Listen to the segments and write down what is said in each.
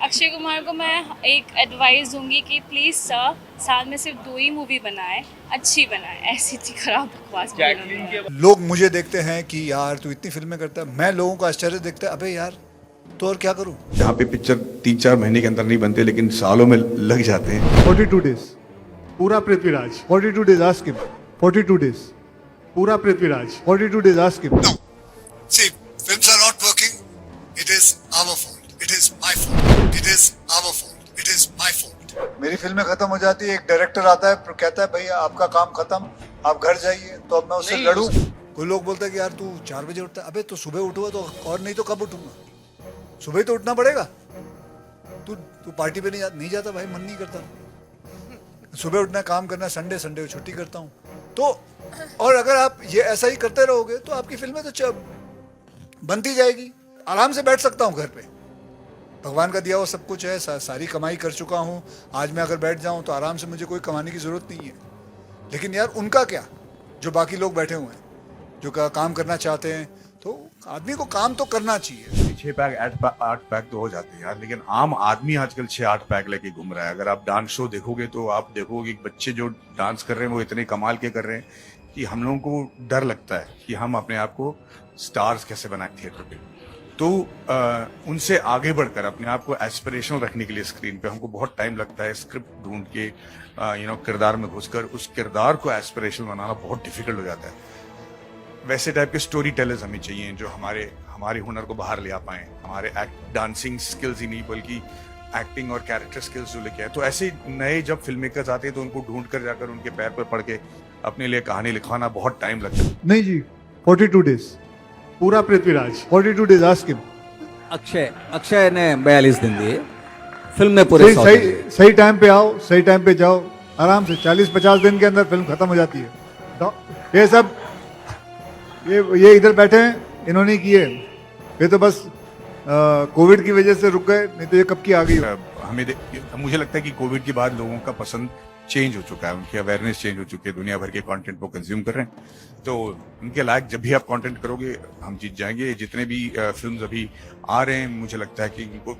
अक्षय कुमार को मैं एक एडवाइस दूंगी कि प्लीज़ सर साल में सिर्फ 2 ही मूवी बनाए, अच्छी बनाए, ऐसी थी खराब बकवास बोलना। लोग मुझे देखते हैं कि यार तू इतनी फिल्में करता है, मैं लोगों को आश्चर्य देखता है, अबे यार तो और क्या करूं। जहाँ पे पिक्चर 3-4 महीने के अंदर नहीं बनते लेकिन सालों में लग जाते हैं। 42 days पूरा Prithviraj 42 days ask him 42 days पूरा Prithviraj 42 days ask him No. See, films are not working. It is our fault. It is my fault. It is our fault. It is my fault. मेरी फिल्में खत्म हो जाती है, एक डायरेक्टर आता है, कहता है भैया आपका काम खत्म, आप घर जाइए, तो अब मैं उससे लड़ूं। कोई लोग बोलते हैं कि यार तू 4 बजे उठता है, अबे तो सुबह उठूंगा तो और नहीं तो कब उठूंगा, सुबह ही तो उठना पड़ेगा। तू पार्टी पे नहीं जाता भाई, मन नहीं करता। सुबह उठना, काम करना, संडे को छुट्टी करता हूँ। तो और अगर आप ये ऐसा ही करते रहोगे तो आपकी फिल्में तो बनती जाएगी। आराम से बैठ सकता हूँ घर पे, भगवान का दिया हुआ सब कुछ है, सारी कमाई कर चुका हूँ। आज मैं अगर बैठ जाऊँ तो आराम से, मुझे कोई कमाने की जरूरत नहीं है। लेकिन यार उनका क्या, जो बाकी लोग बैठे हुए हैं, जो काम करना चाहते हैं, तो आदमी को काम तो करना चाहिए। 6 पैक 8 पैक तो हो जाते हैं यार, लेकिन आम आदमी आजकल 6-8 पैक लेके घूम रहा है। अगर आप डांस शो देखोगे तो आप देखोगे कि बच्चे जो डांस कर रहे हैं वो इतने कमाल के कर रहे हैं कि हम लोगों को डर लगता है कि हम अपने आप को स्टार्स कैसे बनाए थिएटर पे। तो उनसे आगे बढ़कर अपने आप को एस्पिरेशनल रखने के लिए स्क्रीन पे हमको बहुत टाइम लगता है। स्क्रिप्ट ढूंढ के किरदार में घुसकर उस किरदार को एस्पिरेशनल बनाना बहुत डिफिकल्ट हो जाता है। वैसे टाइप के स्टोरी टेलर्स हमें चाहिए जो हमारे हुनर को बाहर ले आ पाए, हमारे डांसिंग स्किल्स ही नहीं बल्कि एक्टिंग और कैरेक्टर स्किल्स जो लेके आए। तो ऐसे नए जब फिल्म मेकर्स आते हैं तो उनको ढूंढ कर जाकर उनके पैर पर पड़ के अपने लिए कहानी लिखवाना बहुत टाइम लगता है। नहीं जी 42 days पूरा Prithviraj 42 days ask him Akshay ने 42 दिन दिए फिल्म में पूरे 100 दिन दिए। सही टाइम पे आओ, सही टाइम पे जाओ, आराम से 40-50 दिन के अंदर फिल्म खत्म हो जाती है। ये सब ये इधर बैठे हैं, इन्होंने किए, ये तो बस कोविड की वजह से रुक गए, नहीं तो ये कब की आ गई। मुझे लगता है कि कोविड के बाद लोगों का पसंद चेंज हो चुका है, उनकी अवेयरनेस चेंज हो चुकी है, दुनिया भर के कंटेंट को कंज्यूम कर रहे हैं। तो उनके लायक जब भी आप कंटेंट करोगे हम जीत जाएंगे। जितने भी फिल्म्स अभी आ रहे हैं मुझे लगता है कि इनको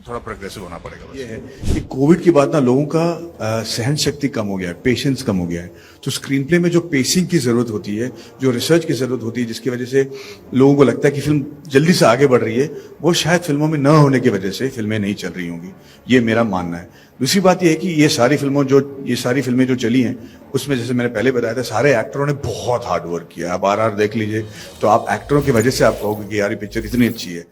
थोड़ा प्रोग्रेसिव होना पड़ेगा। ये है कि कोविड के बाद ना लोगों का सहन शक्ति कम हो गया है, पेशेंस कम हो गया है। तो स्क्रीन प्ले में जो पेसिंग की जरूरत होती है, जो रिसर्च की जरूरत होती है, जिसकी वजह से लोगों को लगता है कि फिल्म जल्दी से आगे बढ़ रही है, वो शायद फिल्मों में न होने की वजह से फिल्में नहीं चल रही होंगी। ये मेरा मानना है। दूसरी बात यह है कि ये सारी फिल्में जो चली हैं उसमें जैसे मैंने पहले बताया था, सारे एक्टरों ने बहुत हार्ड वर्क किया। आप RR देख लीजिए तो आप एक्टरों की वजह से आप कहोगे कि यार ये पिक्चर इतनी अच्छी है।